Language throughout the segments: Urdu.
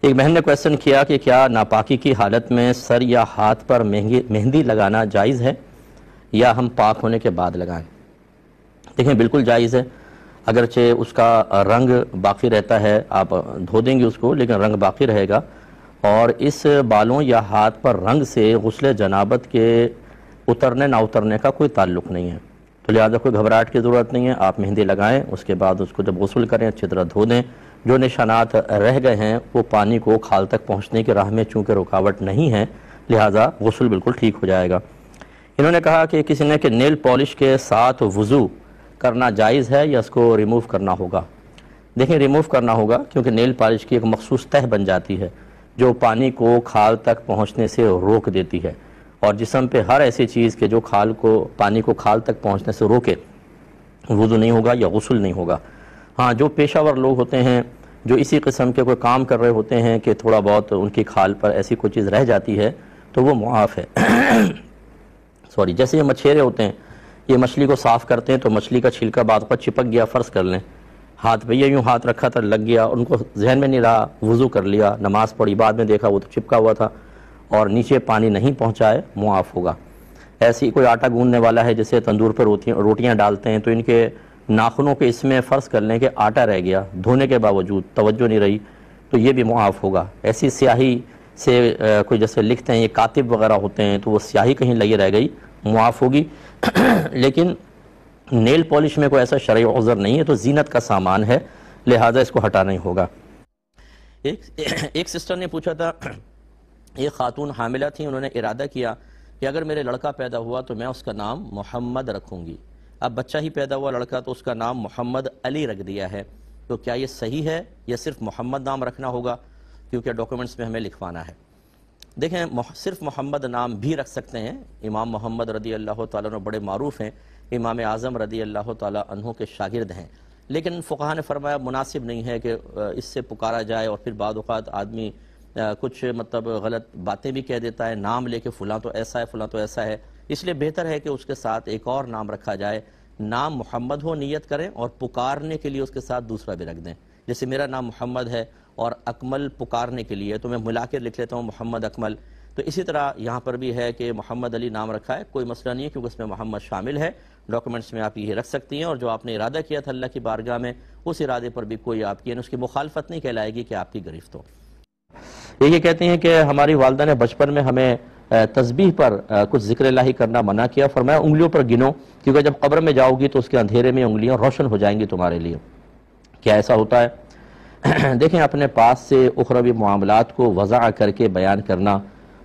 ایک بہن نے کویسچن کیا کہ کیا ناپاکی کی حالت میں سر یا ہاتھ پر مہندی لگانا جائز ہے یا ہم پاک ہونے کے بعد لگائیں؟ دیکھیں بالکل جائز ہے، اگرچہ اس کا رنگ باقی رہتا ہے، آپ دھو دیں گے اس کو لیکن رنگ باقی رہے گا، اور اس بالوں یا ہاتھ پر رنگ سے غسل جنابت کے اترنے نہ اترنے کا کوئی تعلق نہیں ہے، تو لہٰذا کوئی گھبراہٹ کی ضرورت نہیں ہے۔ آپ مہندی لگائیں، اس کے بعد اس کو جب غسل کریں اچھی طرح دھو دیں، جو نشانات رہ گئے ہیں وہ پانی کو کھال تک پہنچنے کی راہ میں چونکہ رکاوٹ نہیں ہے، لہٰذا غسل بالکل ٹھیک ہو جائے گا۔ انہوں نے کہا کہ کسی نے کہ نیل پالش کے ساتھ وضو کرنا جائز ہے یا اس کو ریموو کرنا ہوگا؟ دیکھیں ریموو کرنا ہوگا، کیونکہ نیل پالش کی ایک مخصوص تہ بن جاتی ہے جو پانی کو کھال تک پہنچنے سے روک دیتی ہے، اور جسم پہ ہر ایسی چیز کے جو پانی کو کھال تک پہنچنے سے روکے وضو نہیں ہوگا یا غسل نہیں ہوگا۔ ہاں، جو پیشہ ور لوگ ہوتے ہیں جو اسی قسم کے کوئی کام کر رہے ہوتے ہیں کہ تھوڑا بہت ان کی کھال پر ایسی کوئی چیز رہ جاتی ہے تو وہ معاف ہے۔ جیسے یہ مچھیرے ہوتے ہیں، یہ مچھلی کو صاف کرتے ہیں تو مچھلی کا چھلکا بعد پر چپک گیا، فرض کر لیں ہاتھ پہ، یہ یوں ہاتھ رکھا تھا لگ گیا، ان کو ذہن میں نہیں رہا، وضو کر لیا، نماز پڑھی، بعد میں دیکھا وہ تو چپکا ہوا تھا اور نیچے پانی نہیں پہنچائے، معاف ہوگا۔ ایسی کوئی آٹا گوندنے والا ہے جیسے تندور پر روٹیاں ڈالتے ہیں تو ان کے ناخنوں کے اس میں فرض کر لیں کہ آٹا رہ گیا، دھونے کے باوجود توجہ نہیں رہی، تو یہ بھی معاف ہوگا۔ ایسی سیاہی سے کوئی جیسے لکھتے ہیں، یہ کاتب وغیرہ ہوتے ہیں تو وہ سیاہی کہیں لگی رہ گئی، معاف ہوگی۔ لیکن نیل پالش میں کوئی ایسا شرعی عذر نہیں ہے، تو زینت کا سامان ہے، لہٰذا اس کو ہٹانا ہی ہوگا۔ ایک سسٹر نے پوچھا تھا، ایک خاتون حاملہ تھیں، انہوں نے ارادہ کیا کہ اگر میرے لڑکا پیدا ہوا تو میں اس کا نام محمد رکھوں گی۔ اب بچہ ہی پیدا ہوا لڑکا تو اس کا نام محمد علی رکھ دیا ہے، تو کیا یہ صحیح ہے یا صرف محمد نام رکھنا ہوگا؟ کیونکہ ڈاکومنٹس میں ہمیں لکھوانا ہے۔ دیکھیں صرف محمد نام بھی رکھ سکتے ہیں۔ امام محمد رضی اللہ تعالیٰ عنہ بڑے معروف ہیں، امام اعظم رضی اللہ تعالیٰ عنہ کے شاگرد ہیں، لیکن فقہاء نے فرمایا مناسب نہیں ہے کہ اس سے پکارا جائے، اور پھر بعض اوقات آدمی کچھ غلط باتیں بھی کہہ دیتا ہے، نام لے کے فلاں تو ایسا ہے فلاں تو ایسا ہے، اس لیے بہتر ہے کہ اس کے ساتھ ایک اور نام رکھا جائے، نام محمد ہو، نیت کریں، اور پکارنے کے لیے اس کے ساتھ دوسرا بھی رکھ دیں۔ جیسے میرا نام محمد ہے اور اکمل پکارنے کے لیے تو میں ملا کے لکھ لیتا ہوں محمد اکمل، تو اسی طرح یہاں پر بھی ہے کہ محمد علی نام رکھا ہے، کوئی مسئلہ نہیں ہے کیونکہ اس میں محمد شامل ہے، ڈاکومنٹس میں آپ یہ رکھ سکتی ہیں، اور جو آپ نے ارادہ کیا تھا اللہ کی بارگاہ میں، اس ارادے پر بھی کوئی آپ کی اس کی مخالفت نہیں کہلائے گی کہ آپ کی گرفت ہو۔ یہ کہتے ہیں کہ ہماری والدہ نے بچپن میں ہمیں تسبیح پر کچھ ذکر الہی کرنا منع کیا، فرمایا انگلیوں پر گنو، کیونکہ جب قبر میں جاؤ گی تو اس کے اندھیرے میں انگلیاں روشن ہو جائیں گی تمہارے لیے۔ کیا ایسا ہوتا ہے؟ دیکھیں اپنے پاس سے اخروی معاملات کو وضع کر کے بیان کرنا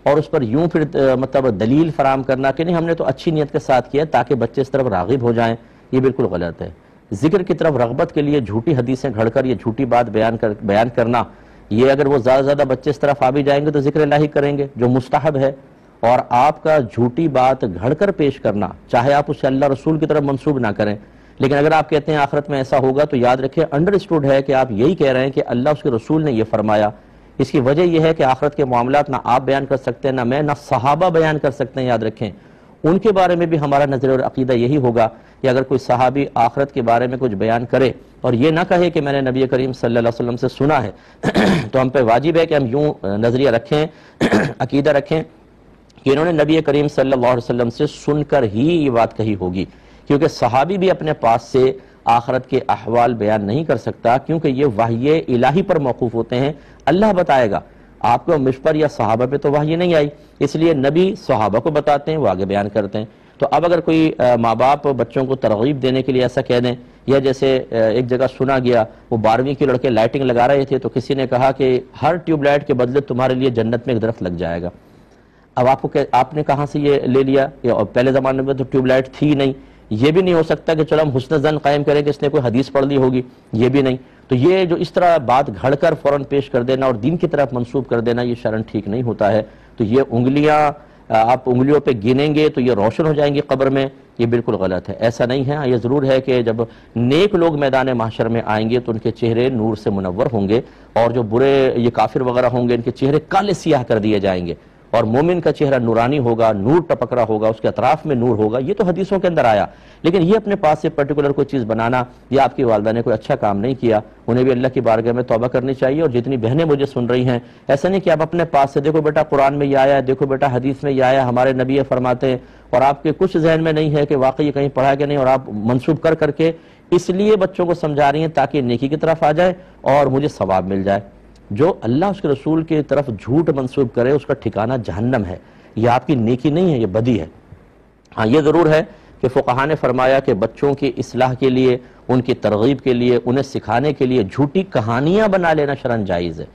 اور اس پر یوں پھر دلیل فراہم کرنا کہ نہیں ہم نے تو اچھی نیت کے ساتھ کیا تاکہ بچے اس طرف راغب ہو جائیں، یہ بالکل غلط ہے۔ ذکر کی طرف رغبت کے لیے جھوٹی حدیثیں گھڑ کر یہ جھوٹی بات بیان کرنا، یہ اگر وہ زیادہ بچے اس طرف آ بھی جائیں گے تو ذکر الہی کریں گے جو مستحب ہے، اور آپ کا جھوٹی بات گھڑ کر پیش کرنا، چاہے آپ اسے اللہ رسول کی طرف منسوب نہ کریں، لیکن اگر آپ کہتے ہیں آخرت میں ایسا ہوگا تو یاد رکھیں انڈرسٹوڈ ہے کہ آپ یہی کہہ رہے ہیں کہ اللہ اس کے رسول نے یہ فرمایا۔ اس کی وجہ یہ ہے کہ آخرت کے معاملات نہ آپ بیان کر سکتے ہیں، نہ میں، نہ صحابہ بیان کر سکتے ہیں، یاد رکھیں ان کے بارے میں بھی ہمارا نظر اور عقیدہ یہی ہوگا کہ اگر کوئی صحابی آخرت کے بارے میں کچھ بیان کرے اور یہ نہ کہے کہ میں نے نبی کریم صلی اللہ علیہ وسلم سے سنا ہے تو ہم پہ واجب ہے کہ ہم یوں نظریہ رکھیں، عقیدہ رکھیں کہ انہوں نے نبی کریم صلی اللہ علیہ وسلم سے سن کر ہی یہ بات کہی ہوگی، کیونکہ صحابی بھی اپنے پاس سے آخرت کے احوال بیان نہیں کر سکتا، کیونکہ یہ وحی الہی پر موقوف ہوتے ہیں، اللہ بتائے گا آپ کو، مجھ پر یا صحابہ پہ تو وحی نہیں آئی، اس لیے نبی صحابہ کو بتاتے ہیں، وہ آگے بیان کرتے ہیں۔ تو اب اگر کوئی ماں باپ بچوں کو ترغیب دینے کے لیے ایسا کہہ دیں، یا جیسے ایک جگہ سنا گیا وہ 12ویں کے لڑکے لائٹنگ لگا رہے تھے تو کسی نے کہا کہ ہر ٹیوب لائٹ کے بدلے تمہارے لیے جنت میں ایک درخت لگ جائے گا۔ اب آپ نے کہاں سے یہ لے لیا؟ پہلے زمانے میں تو ٹیوب لائٹ تھی نہیں، یہ بھی نہیں ہو سکتا کہ چلو ہم حسن ظن قائم کریں کہ اس نے کوئی حدیث پڑھ لی ہوگی، یہ بھی نہیں۔ تو یہ جو اس طرح بات گھڑ کر فوراً پیش کر دینا اور دین کی طرف منسوب کر دینا، یہ شرعاً ٹھیک نہیں ہوتا ہے۔ تو یہ انگلیاں آپ انگلیوں پہ گنیں گے تو یہ روشن ہو جائیں گی قبر میں، یہ بالکل غلط ہے، ایسا نہیں ہے۔ یہ ضرور ہے کہ جب نیک لوگ میدان محشر میں آئیں گے تو ان کے چہرے نور سے منور ہوں گے، اور جو برے یہ کافر وغیرہ ہوں گے ان کے چہرے کالے سیاہ کر دیے جائیں گے، اور مومن کا چہرہ نورانی ہوگا، نور ٹپک رہا ہوگا، اس کے اطراف میں نور ہوگا، یہ تو حدیثوں کے اندر آیا. لیکن یہ اپنے پاس سے پرٹیکولر کوئی چیز بنانا، یہ آپ کی والدہ نے کوئی اچھا کام نہیں کیا. انہیں بھی اللہ کی بارگاہ میں توبہ کرنی چاہیے. اور جتنی بہنیں مجھے سن رہی ہیں، ایسا نہیں کہ آپ اپنے پاس سے دیکھو بیٹا قرآن میں یہ آیا ہے، دیکھو بیٹا حدیث میں یہ آیا ہے، ہمارے نبی فرماتے ہیں، اور آپ کے کچھ ذہن میں نہیں ہے کہ واقعی یہ کہیں پڑھا کہ نہیں، اور آپ منسوب کر کر کے اس لیے بچوں کو سمجھا رہی ہیں تاکہ نیکی کی طرف آ جائے اور مجھے ثواب مل جائے. جو اللہ اس کے رسول کی طرف جھوٹ منسوب کرے اس کا ٹھکانہ جہنم ہے. یہ آپ کی نیکی نہیں ہے، یہ بدی ہے. ہاں یہ ضرور ہے کہ فقہاء نے فرمایا کہ بچوں کی اصلاح کے لیے، ان کی ترغیب کے لیے، انہیں سکھانے کے لیے جھوٹی کہانیاں بنا لینا شرعاً جائز ہے.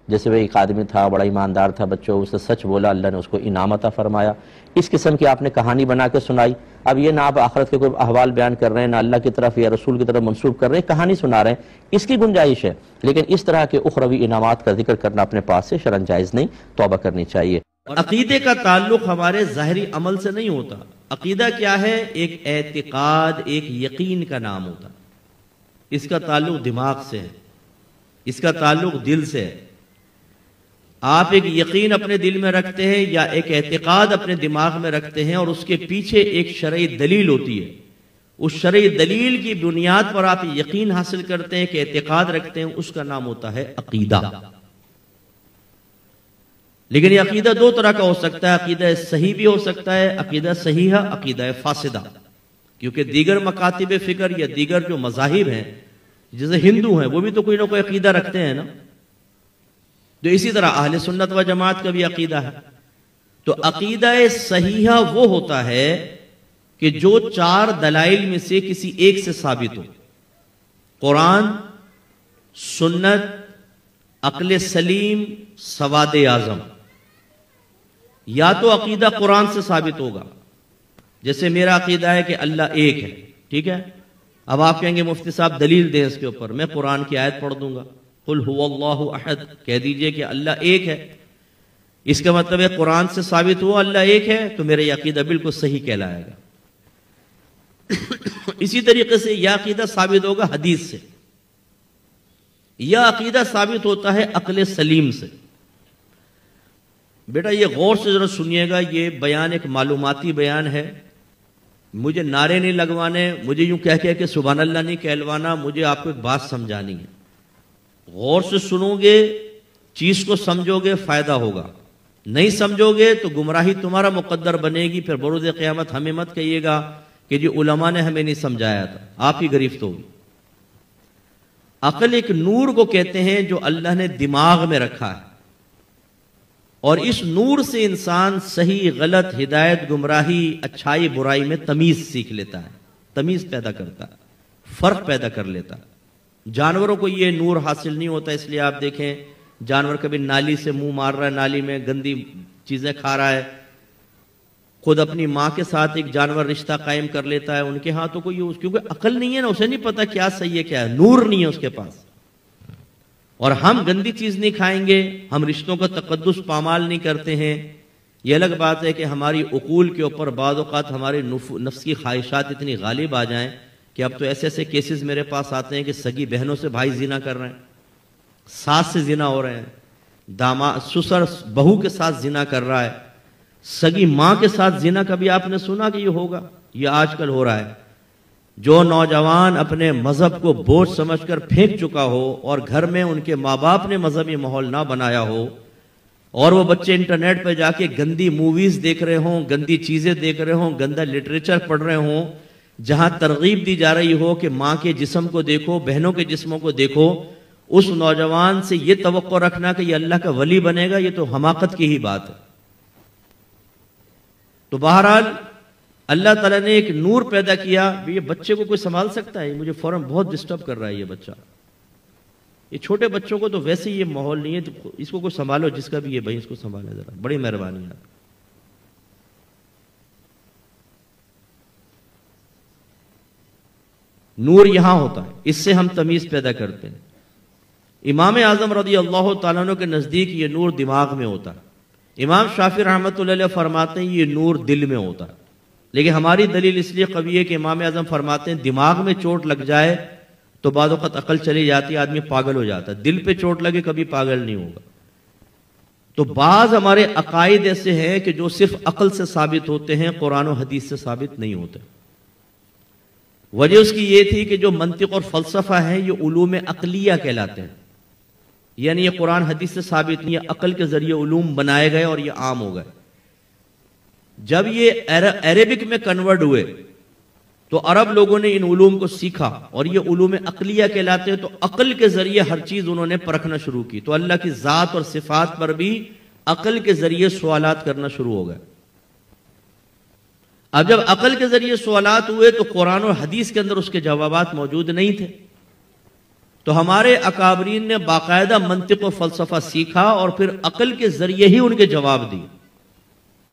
جیسے وہ ایک آدمی تھا، بڑا ایماندار تھا، بچوں اس نے سچ بولا، اللہ نے اس کو انعام عطا فرمایا. اس قسم کی آپ نے کہانی بنا کے سنائی. اب یہ نہ آپ آخرت کے کوئی احوال بیان کر رہے ہیں، نہ اللہ کی طرف یا رسول کی طرف منسوب کر رہے ہیں، کہانی سنا رہے ہیں، اس کی گنجائش ہے. لیکن اس طرح کے اخروی انعامات کا ذکر کرنا اپنے پاس سے شرعاً جائز نہیں، توبہ کرنی چاہیے. عقیدے کا تعلق ہمارے ظاہری عمل سے نہیں ہوتا. عقیدہ کیا ہے؟ ایک اعتقاد، ایک یقین کا نام ہوتا. اس کا تعلق دماغ سے ہے، اس کا تعلق دل سے ہے. آپ ایک یقین اپنے دل میں رکھتے ہیں یا ایک اعتقاد اپنے دماغ میں رکھتے ہیں، اور اس کے پیچھے ایک شرعی دلیل ہوتی ہے. اس شرعی دلیل کی بنیاد پر آپ یقین حاصل کرتے ہیں کہ اعتقاد رکھتے ہیں، اس کا نام ہوتا ہے عقیدہ. لیکن یہ عقیدہ دو طرح کا ہو سکتا ہے. عقیدہ صحیح بھی ہو سکتا ہے، عقیدہ صحیحہ، عقیدہ فاسدہ. کیونکہ دیگر مکاتب فکر یا دیگر جو مذاہب ہیں، جیسے ہندو ہیں، وہ بھی تو کوئی نہ کوئی عقیدہ رکھتے ہیں نا. تو اسی طرح اہل سنت و جماعت کا بھی عقیدہ ہے. تو عقیدہ صحیحہ وہ ہوتا ہے کہ جو چار دلائل میں سے کسی ایک سے ثابت ہو. قرآن، سنت، عقل سلیم، سواد اعظم. یا تو عقیدہ قرآن سے ثابت ہوگا، جیسے میرا عقیدہ ہے کہ اللہ ایک ہے، ٹھیک ہے. اب آپ کہیں گے مفتی صاحب دلیل دیں اس کے اوپر. میں قرآن کی آیت پڑھ دوں گا، قل هو اللہ احد، کہہ دیجئے کہ اللہ ایک ہے. اس کا مطلب ہے قرآن سے ثابت ہوا اللہ ایک ہے، تو میرا یہ عقیدہ بالکل صحیح کہلائے گا. اسی طریقے سے یہ عقیدہ ثابت ہوگا حدیث سے. یہ عقیدہ ثابت ہوتا ہے عقل سلیم سے. بیٹا یہ غور سے ذرا سنیے گا، یہ بیان ایک معلوماتی بیان ہے. مجھے نعرے نہیں لگوانے، مجھے یوں کہہ کہ سبحان اللہ نہیں کہلوانا، مجھے آپ کو ایک بات سمجھانی ہے. غور سے سنو گے، چیز کو سمجھو گے، فائدہ ہوگا. نہیں سمجھو گے تو گمراہی تمہارا مقدر بنے گی. پھر بروز قیامت ہمیں مت کہیے گا کہ جی علماء نے ہمیں نہیں سمجھایا تھا، آپ ہی گرفت ہوگی. عقل ایک نور کو کہتے ہیں جو اللہ نے دماغ میں رکھا ہے، اور اس نور سے انسان صحیح غلط، ہدایت گمراہی، اچھائی برائی میں تمیز سیکھ لیتا ہے، تمیز پیدا کرتا ہے، فرق پیدا کر لیتا ہے. جانوروں کو یہ نور حاصل نہیں ہوتا. اس لیے آپ دیکھیں جانور کبھی نالی سے منہ مار رہا ہے، نالی میں گندی چیزیں کھا رہا ہے. خود اپنی ماں کے ساتھ ایک جانور رشتہ قائم کر لیتا ہے. ان کے ہاں تو کوئی کیونکہ عقل نہیں ہے نا، اسے نہیں پتا کیا صحیح ہے کیا ہے، نور نہیں ہے اس کے پاس. اور ہم گندی چیز نہیں کھائیں گے، ہم رشتوں کا تقدس پامال نہیں کرتے ہیں. یہ الگ بات ہے کہ ہماری عقول کے اوپر بعض اوقات ہمارے نفس کی خواہشات اتنی غالب آ جائیں کہ اب تو ایسے ایسے کیسز میرے پاس آتے ہیں کہ سگی بہنوں سے بھائی زنا کر رہے ہیں، ساس سے زنا ہو رہے ہیں، داماد سسر بہو کے ساتھ زنا کر رہا ہے، سگی ماں کے ساتھ زنا. کبھی آپ نے سنا کہ یہ ہوگا؟ یہ آج کل ہو رہا ہے. جو نوجوان اپنے مذہب کو بوجھ سمجھ کر پھینک چکا ہو اور گھر میں ان کے ماں باپ نے مذہبی ماحول نہ بنایا ہو، اور وہ بچے انٹرنیٹ پہ جا کے گندی موویز دیکھ رہے ہوں، گندی چیزیں دیکھ رہے ہوں، گندا لٹریچر پڑھ رہے ہوں، جہاں ترغیب دی جا رہی ہو کہ ماں کے جسم کو دیکھو، بہنوں کے جسموں کو دیکھو، اس نوجوان سے یہ توقع رکھنا کہ یہ اللہ کا ولی بنے گا، یہ تو حماقت کی ہی بات ہے. تو بہرحال اللہ تعالیٰ نے ایک نور پیدا کیا. یہ بچے کو کوئی سنبھال سکتا ہے؟ مجھے فوراً بہت ڈسٹرب کر رہا ہے یہ بچہ. یہ چھوٹے بچوں کو تو ویسے یہ ماحول نہیں ہے، تو اس کو کوئی سنبھالو، جس کا بھی یہ بھائی اس کو سنبھالے ذرا، بڑی مہربانی ہے. نور یہاں ہوتا ہے، اس سے ہم تمیز پیدا کرتے ہیں. امام اعظم رضی اللہ تعالیٰ عنہ کے نزدیک یہ نور دماغ میں ہوتا ہے. امام شافعی رحمۃ اللہ علیہ فرماتے ہیں یہ نور دل میں ہوتا ہے. لیکن ہماری دلیل اس لیے قوی ہے کہ امام اعظم فرماتے ہیں دماغ میں چوٹ لگ جائے تو بعض اوقات عقل چلی جاتی ہے، آدمی پاگل ہو جاتا ہے. دل پہ چوٹ لگے کبھی پاگل نہیں ہوگا. تو بعض ہمارے عقائد ایسے ہیں کہ جو صرف عقل سے ثابت ہوتے ہیں، قرآن و حدیث سے ثابت نہیں ہوتے۔ وجہ اس کی یہ تھی کہ جو منطق اور فلسفہ ہے یہ علوم عقلیہ کہلاتے ہیں، یعنی یہ قرآن حدیث سے ثابت نہیں ہے، عقل کے ذریعے علوم بنائے گئے اور یہ عام ہو گئے۔ جب یہ عربک میں کنورٹ ہوئے تو عرب لوگوں نے ان علوم کو سیکھا اور یہ علوم عقلیہ کہلاتے ہیں، تو عقل کے ذریعے ہر چیز انہوں نے پرکھنا شروع کی، تو اللہ کی ذات اور صفات پر بھی عقل کے ذریعے سوالات کرنا شروع ہو گئے۔ اب جب عقل کے ذریعے سوالات ہوئے تو قرآن اور حدیث کے اندر اس کے جوابات موجود نہیں تھے، تو ہمارے اکابرین نے باقاعدہ منطق و فلسفہ سیکھا اور پھر عقل کے ذریعے ہی ان کے جواب دیے۔